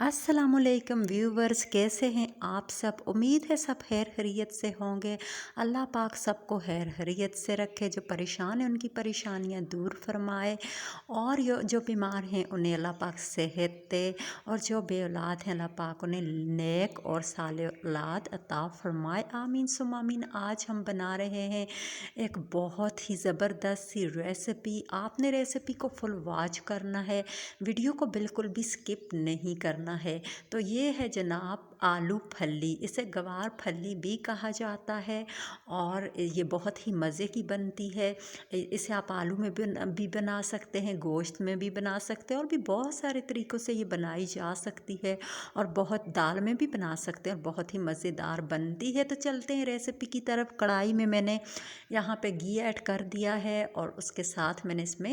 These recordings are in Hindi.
अस्सलामुअलैकुम व्यूवर्स, कैसे हैं आप सब। उम्मीद है सब खैर खैरियत से होंगे। अल्लाह पाक सबको खैर खैरियत से रखे, जो परेशान हैं उनकी परेशानियां दूर फरमाए, और जो बीमार हैं उन्हें अल्लाह पाक सेहत दे, और जो बे औलाद हैं अल्लाह पाक उन्हें नेक और साले औलाद अता फरमाए। आमीन सुम आमीन। आज हम बना रहे हैं एक बहुत ही ज़बरदस्त सी रेसिपी। आपने रेसिपी को फुल वॉच करना है, वीडियो को बिल्कुल भी स्किप नहीं करना है। तो ये है जनाब आलू फल्ली, इसे गवार फल्ली भी कहा जाता है, और ये बहुत ही मज़े की बनती है। इसे आप आलू में भी बना सकते हैं, गोश्त में भी बना सकते हैं, और भी बहुत सारे तरीक़ों से ये बनाई जा सकती है, और बहुत दाल में भी बना सकते हैं, और बहुत ही मज़ेदार बनती है। तो चलते हैं रेसिपी की तरफ। कढ़ाई में मैंने यहाँ पे घी ऐड कर दिया है, और उसके साथ मैंने इसमें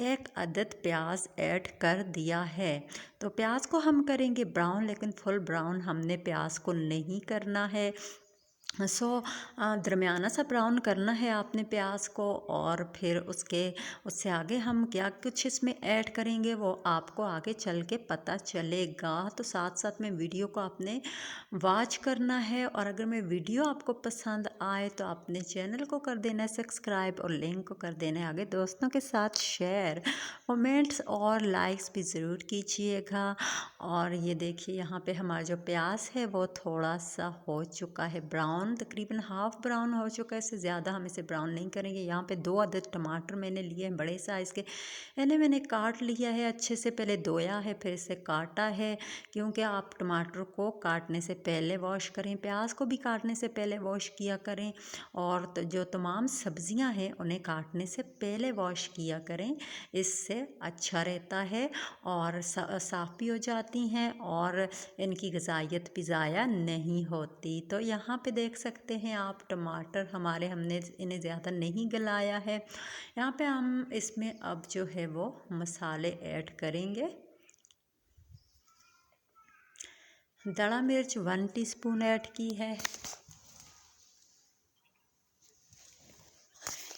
एक अदद प्याज ऐड कर दिया है। तो प्याज को हम करेंगे ब्राउन, लेकिन फुल ब्राउन हमने प्याज को नहीं करना है। दरमियाना सा ब्राउन करना है आपने प्याज को, और फिर उससे आगे हम क्या कुछ इसमें ऐड करेंगे वो आपको आगे चल के पता चलेगा। तो साथ साथ में वीडियो को आपने वॉच करना है, और अगर मैं वीडियो आपको पसंद आए तो अपने चैनल को कर देना है सब्सक्राइब, और लिंक को कर देना है आगे दोस्तों के साथ शेयर। कमेंट्स और लाइक्स भी ज़रूर कीजिएगा। और ये देखिए यहाँ पे हमारा जो प्याज है वो थोड़ा सा हो चुका है ब्राउन, तकरीबन हाफ़ ब्राउन हो चुका है। इससे ज़्यादा हम इसे ब्राउन नहीं करेंगे। यहाँ पे 2 अदद टमाटर मैंने लिए हैं बड़े साइज़ के, इन्हें मैंने काट लिया है अच्छे से, पहले धोया है फिर इसे काटा है, क्योंकि आप टमाटर को काटने से पहले वॉश करें, प्याज को भी काटने से पहले वॉश किया करें, और जो तमाम सब्ज़ियां हैं उन्हें काटने से पहले वॉश किया करें। इससे अच्छा रहता है, और साफ़ भी हो जाती हैं, और इनकी ग़िज़ाइयत भी ज़ाया नहीं होती। तो यहाँ पे देख सकते हैं आप टमाटर हमने इन्हें ज़्यादा नहीं गलाया है। यहाँ पे हम इसमें अब जो है वो मसाले ऐड करेंगे। दड़ा मिर्च 1 टीस्पून ऐड की है।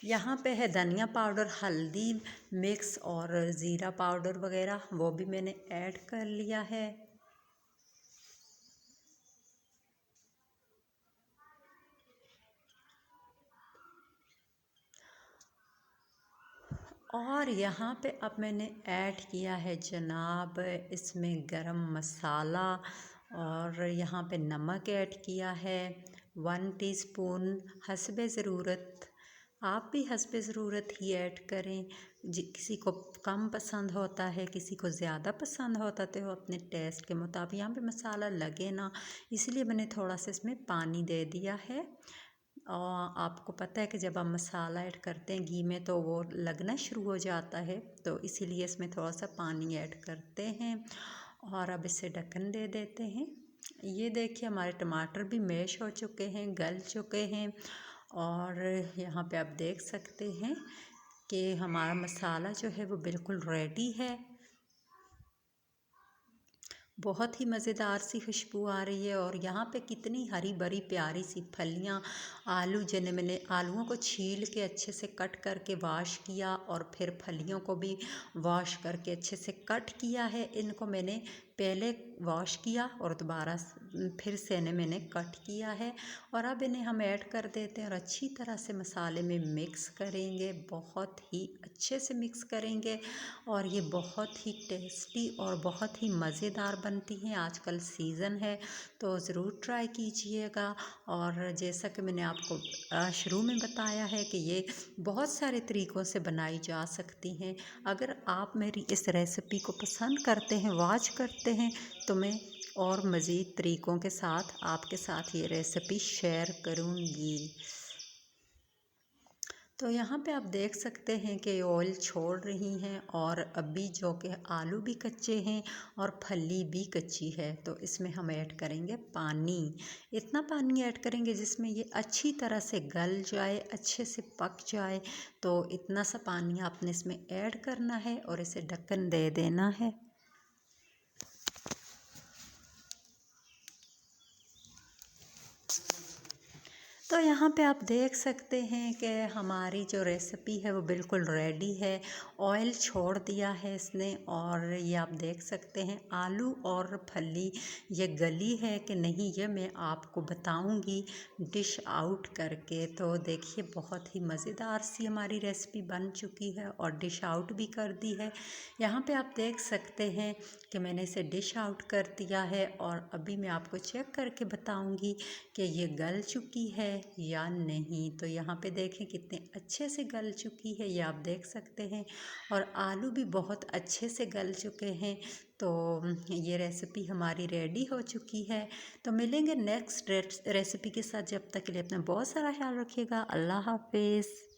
यहाँ पे है धनिया पाउडर, हल्दी मिक्स और ज़ीरा पाउडर वगैरह, वो भी मैंने ऐड कर लिया है। और यहाँ पे अब मैंने ऐड किया है जनाब इसमें गरम मसाला, और यहाँ पे नमक ऐड किया है 1 टीस्पून हस्बे ज़रूरत। आप भी हस्बे ज़रूरत ही ऐड करें। किसी को कम पसंद होता है, किसी को ज़्यादा पसंद होता है, तो वो अपने टेस्ट के मुताबिक। यहाँ पे मसाला लगे ना, इसलिए मैंने थोड़ा सा इसमें पानी दे दिया है। और आपको पता है कि जब आप मसाला ऐड करते हैं घी में तो वो लगना शुरू हो जाता है, तो इसीलिए इसमें थोड़ा सा पानी ऐड करते हैं, और अब इसे ढक्कन दे देते हैं। ये देखिए हमारे टमाटर भी मैश हो चुके हैं, गल चुके हैं, और यहाँ पे आप देख सकते हैं कि हमारा मसाला जो है वो बिल्कुल रेडी है। बहुत ही मज़ेदार सी खुशबू आ रही है, और यहाँ पे कितनी हरी भरी प्यारी सी फलियाँ, आलू जिन्हें मैंने आलूओं को छील के अच्छे से कट करके वॉश किया, और फिर फलियों को भी वॉश करके अच्छे से कट किया है। इनको मैंने पहले वॉश किया और दोबारा फिर से इन्हें मैंने कट किया है, और अब इन्हें हम ऐड कर देते हैं, और अच्छी तरह से मसाले में मिक्स करेंगे, बहुत ही अच्छे से मिक्स करेंगे, और ये बहुत ही टेस्टी और बहुत ही मज़ेदार बनती हैं। आजकल सीज़न है तो ज़रूर ट्राई कीजिएगा। और जैसा कि मैंने आपको शुरू में बताया है कि ये बहुत सारे तरीक़ों से बनाई जा सकती हैं। अगर आप मेरी इस रेसिपी को पसंद करते हैं, वॉच करते हैं, तो मैं और मज़ीद तरीक़ों के साथ आपके साथ ये रेसिपी शेयर करूँगी। तो यहाँ पे आप देख सकते हैं कि ऑयल छोड़ रही हैं, और अभी जो कि आलू भी कच्चे हैं और फली भी कच्ची है, तो इसमें हम ऐड करेंगे पानी। इतना पानी ऐड करेंगे जिसमें ये अच्छी तरह से गल जाए, अच्छे से पक जाए। तो इतना सा पानी आपने इसमें ऐड करना है, और इसे ढक्कन दे देना है। तो तो यहाँ पे आप देख सकते हैं कि हमारी जो रेसिपी है वो बिल्कुल रेडी है। ऑयल छोड़ दिया है इसने और ये आप देख सकते हैं आलू और फली ये गली है कि नहीं ये मैं आपको बताऊंगी डिश आउट करके। तो देखिए बहुत ही मज़ेदार सी हमारी रेसिपी बन चुकी है और डिश आउट भी कर दी है। यहाँ पे आप देख सकते हैं कि मैंने इसे डिश आउट कर दिया है और अभी मैं आपको चेक करके बताऊंगी कि ये गल चुकी है या नहीं। तो यहाँ पे देखें कितने अच्छे से गल चुकी है, ये आप देख सकते हैं और आलू भी बहुत अच्छे से गल चुके हैं। तो ये रेसिपी हमारी रेडी हो चुकी है। तो मिलेंगे नेक्स्ट रेसिपी के साथ, जब तक के लिए अपना बहुत सारा ख्याल रखिएगा। अल्लाह हाफिज़।